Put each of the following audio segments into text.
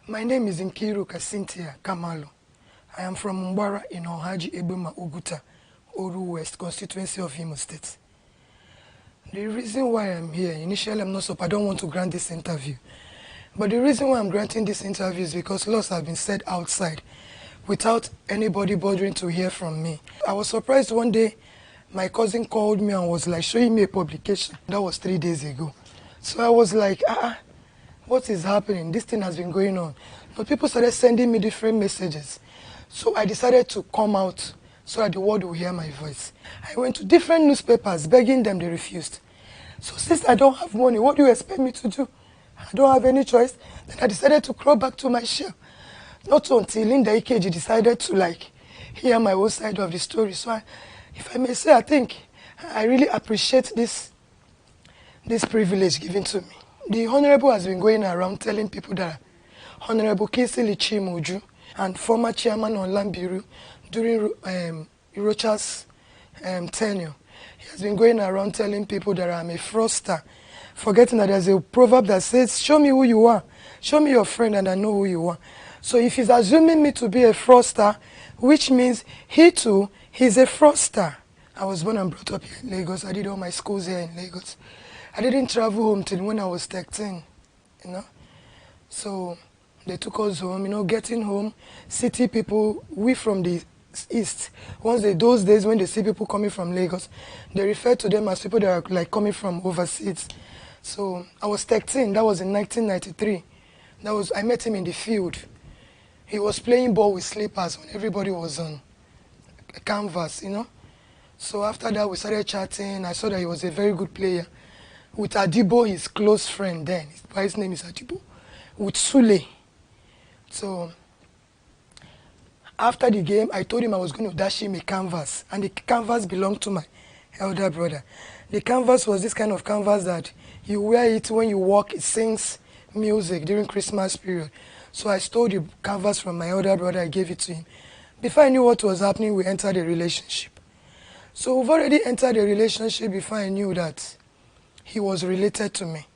My name is Nkiruka Cynthia Kamalo. I am from Mbara in Ohaji Ebema Oguta, Oru West constituency of Imo State. The reason why I'm here, initially I don't want to grant this interview. But the reason why I'm granting this interview is because laws have been said outside without anybody bothering to hear from me. I was surprised one day my cousin called me and was like showing me a publication. That was 3 days ago. So I was like, what is happening? This thing has been going on. But people started sending me different messages. So I decided to come out so that the world will hear my voice. I went to different newspapers begging them, they refused. So since I don't have money, what do you expect me to do? I don't have any choice. Then I decided to crawl back to my shell. Not until Linda Ikeji decided to hear my own side of the story. So if I may say, I think I really appreciate this privilege given to me. The Honorable has been going around telling people that Honorable Kingsley Uju and former chairman on Land Bureau during Irocha's tenure, he has been going around telling people that I'm a fraudster, forgetting that there's a proverb that says, show me who you are, show me your friend and I know who you are. So if he's assuming me to be a fraudster, which means he too, he's a fraudster. I was born and brought up here in Lagos. I did all my schools here in Lagos. I didn't travel home till when I was 13, So they took us home, getting home, city people, we from the east. Those days when they see people coming from Lagos, they refer to them as people that are coming from overseas. So I was 13, that was in 1993. I met him in the field. He was playing ball with slippers when everybody was on canvas, So after that we started chatting. I saw that he was a very good player. With Adibo, his close friend then, his name is Adibo, with Sule. So after the game, I told him I was going to dash him a canvas, and the canvas belonged to my elder brother. The canvas was this kind of canvas that you wear it when you walk, it sings music during Christmas period. So I stole the canvas from my elder brother, I gave it to him. Before I knew what was happening, we entered a relationship. So we've already entered a relationship before I knew that he was related to me.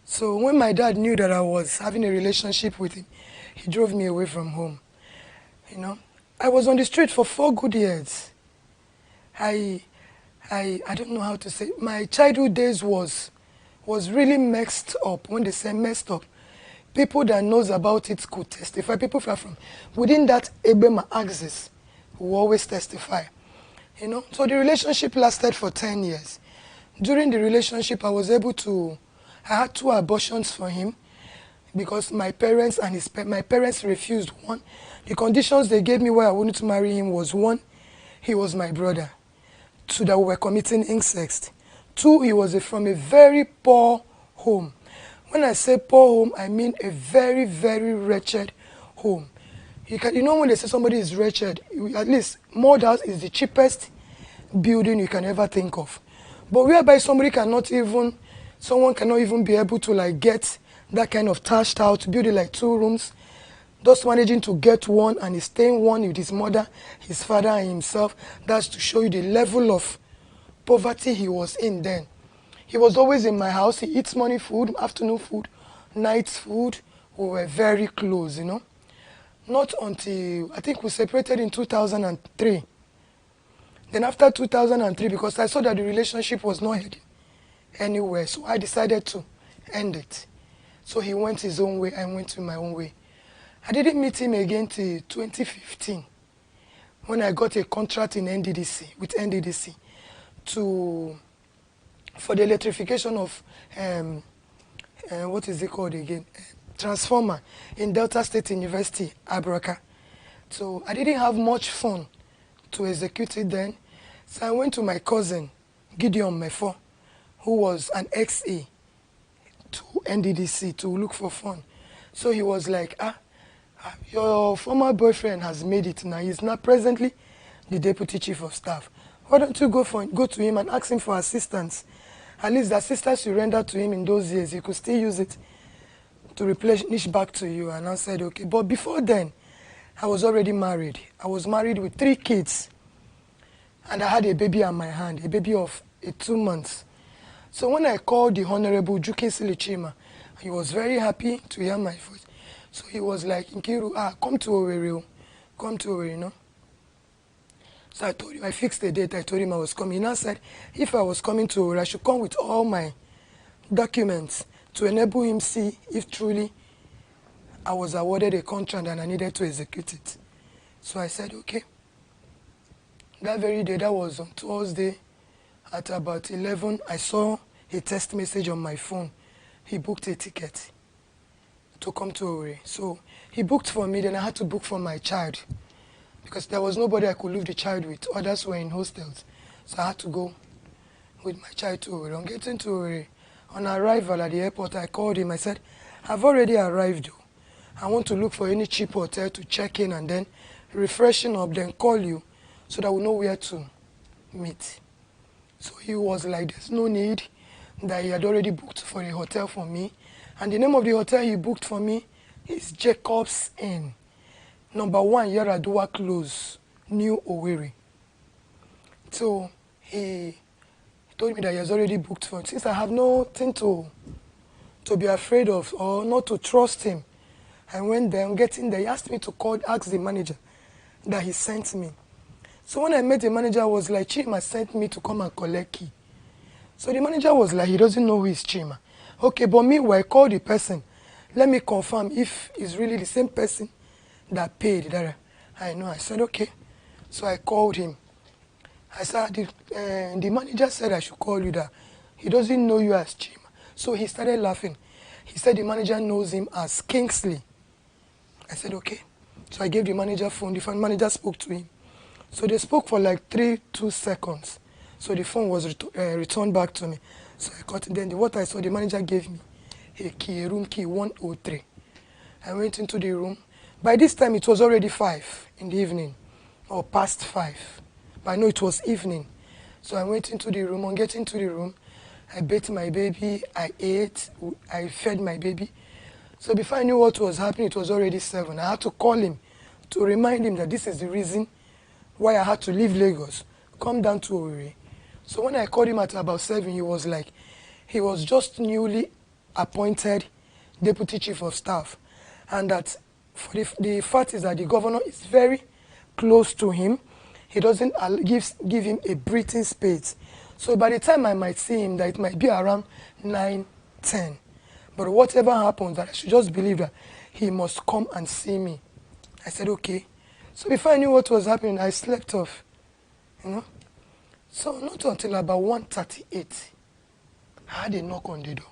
So when my dad knew that I was having a relationship with him, he drove me away from home. I was on the street for 4 good years. I don't know how to say. My childhood days was really messed up. When they say messed up, people that knows about it could testify. People from within that Ebema axis will always testify. So the relationship lasted for 10 years. During the relationship, I had 2 abortions for him because my parents refused. One, the conditions they gave me why I wanted to marry him was 1, he was my brother. 2, that we were committing incest. 2, he was from a very poor home. When I say poor home, I mean a very, very wretched home. When they say somebody is wretched, at least mud house is the cheapest building you can ever think of. But whereby someone cannot even be able to get that kind of thatched out, build it 2 rooms, just managing to get one and he's staying one with his mother, his father and himself. That's to show you the level of poverty he was in then. He was always in my house. He eats morning food, afternoon food, night food. We were very close, Not until, I think we separated in 2003. Then after 2003, because I saw that the relationship was not heading anywhere, so I decided to end it. So he went his own way, I went my own way. I didn't meet him again till 2015, when I got a contract with NDDC for the electrification of, what is it called again? Transformer in Delta State University, Abraka. So I didn't have much fun to execute it then. So I went to my cousin, Gideon Mefo, who was an XA to NDDC to look for fun. So he was like, your former boyfriend has made it now. He's now presently the deputy chief of staff. Why don't you go to him and ask him for assistance? At least the assistance you rendered to him in those years, you could still use it to replenish back to you. And I said, okay. But before then, I was already married. I was married with 3 kids. And I had a baby on my hand, a baby of 2 months. So when I called the Honorable Kingsley Uju, he was very happy to hear my voice. So he was like, Nkiru, come to Owerri, come to Owerri, So I told him, I fixed the date, I told him I was coming. He now said, if I was coming to Owerri, I should come with all my documents to enable him see if truly I was awarded a contract and I needed to execute it. So I said, okay. That very day, that was on Thursday, at about 11, I saw a text message on my phone. He booked a ticket to come to Owerri. So he booked for me, then I had to book for my child because there was nobody I could leave the child with. Others were in hostels. So I had to go with my child to Owerri. On getting to Owerri, on arrival at the airport, I called him. I said, I've already arrived. I want to look for any cheap hotel to check in and then refreshing up, then call you so that we know where to meet. So he was like, there's no need, that he had already booked for a hotel for me. And the name of the hotel he booked for me is Jacob's Inn. Number 1, Yaradua Close, New Owerri. So he told me that he has already booked for it. Since I have nothing to be afraid of or not to trust him, I went there. On getting there, he asked me to ask the manager that he sent me. So when I met the manager, I was like, Chima sent me to come and collect key. So the manager was like, he doesn't know who is Chima. Okay, but meanwhile, I called the person. Let me confirm if it's really the same person that paid. That I know. I said, okay. So I called him. I said, the manager said I should call you that. He doesn't know you as Chima. So he started laughing. He said the manager knows him as Kingsley. I said, okay. So I gave the manager phone. The manager spoke to him. So they spoke for like 2 seconds. So the phone was returned back to me. So I got it. Then what I saw, the manager gave me a key, a room key 103. I went into the room. By this time, it was already 5 in the evening, or past 5. But I know it was evening. So I went into the room. On getting to the room, I bathed my baby. I ate. I fed my baby. So before I knew what was happening, it was already 7. I had to call him to remind him that this is the reason why I had to leave Lagos, come down to Owerri. So when I called him at about 7, he was like, he was just newly appointed deputy chief of staff. And that for the fact is that the governor is very close to him. He doesn't give him a breathing space. So by the time I might see him, that it might be around 9, 10. But whatever happens, that I should just believe that he must come and see me. I said, okay. So before I knew what was happening, I slept off, So not until about 1:38, I had a knock on the door.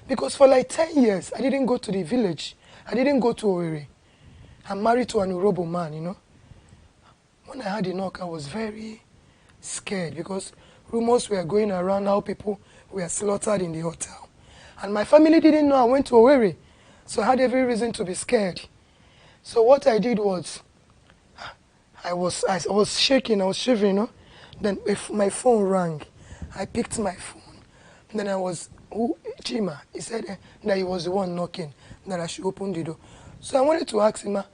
Because for like 10 years, I didn't go to the village. I didn't go to Owerri. I'm married to an Urobo man, When I had a knock, I was very scared because rumors were going around how people were slaughtered in the hotel. And my family didn't know I went to Owerri. So I had every reason to be scared. So what I did was, I was shaking, I was shivering, Then if my phone rang, I picked my phone. Then Chima, he said that he was the one knocking, that I should open the door. So I wanted to ask him, why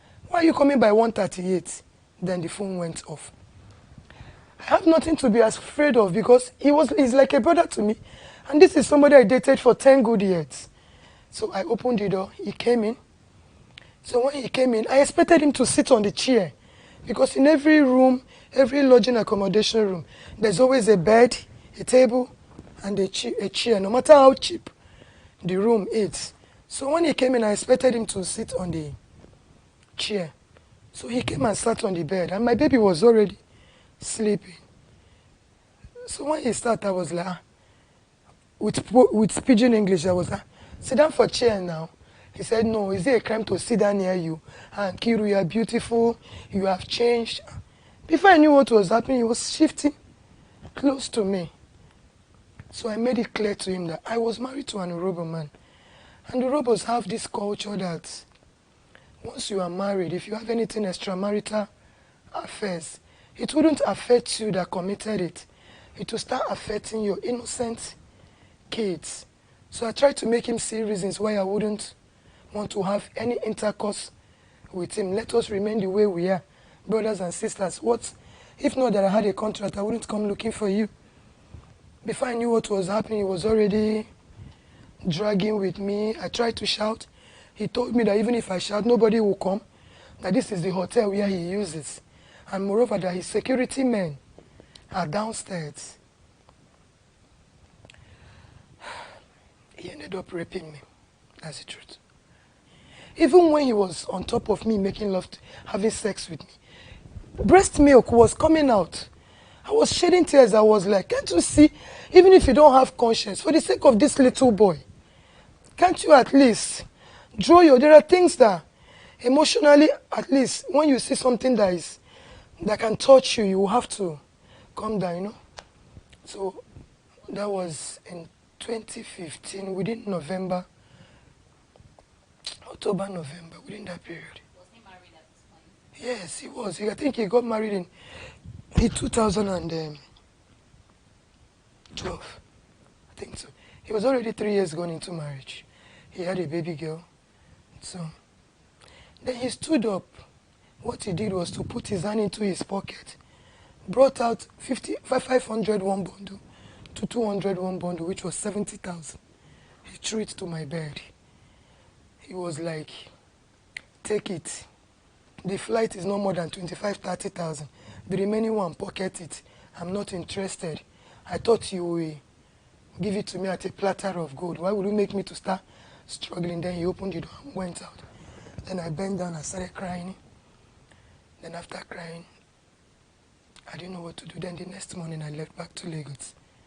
are you coming by 1:38? Then the phone went off. I have nothing to be afraid of because he's like a brother to me. And this is somebody I dated for 10 good years. So I opened the door, he came in. So when he came in, I expected him to sit on the chair. Because in every room, every lodging accommodation room, there's always a bed, a table, and a chair, no matter how cheap the room is. So when he came in, I expected him to sit on the chair. So he came and sat on the bed, and my baby was already sleeping. So when he started, I was like, with pidgin English, I was like, sit down for chair now. He said, no, is it a crime to sit down near you? And Kiru, you are beautiful, you have changed. Before I knew what was happening, he was shifting close to me. So I made it clear to him that I was married to an Urobo man. And the Urobos have this culture that once you are married, if you have anything extramarital affairs, it wouldn't affect you that committed it. It will start affecting your innocent kids. So I tried to make him see reasons why I wouldn't want to have any intercourse with him. Let us remain the way we are, brothers and sisters. What if not that I had a contract, I wouldn't come looking for you. Before I knew what was happening, he was already dragging with me. I tried to shout. He told me that even if I shout, nobody will come, that this is the hotel where he uses. And moreover, that his security men are downstairs. He ended up raping me. That's the truth. Even when he was on top of me making love, having sex with me, breast milk was coming out. I was shedding tears. I was like, can't you see, even if you don't have conscience, for the sake of this little boy, can't you at least there are things that emotionally, at least, when you see something that can touch you, you will have to calm down, you know? So that was in 2015, within November, October, November, within that period. Was he married at this point? Yes, he was. I think he got married in 2012. I think so. He was already 3 years gone into marriage. He had a baby girl. So then he stood up. What he did was to put his hand into his pocket, brought out 500 one bundle to 200 one bundle, which was 70,000. He threw it to my bed. He was like, take it. The flight is no more than 25,000-30,000. The remaining one, pocket it. I'm not interested. I thought you will give it to me at a platter of gold. Why would you make me to start struggling? Then he opened the door and went out. Then I bent down and started crying. Then after crying, I didn't know what to do. Then the next morning I left back to Lagos.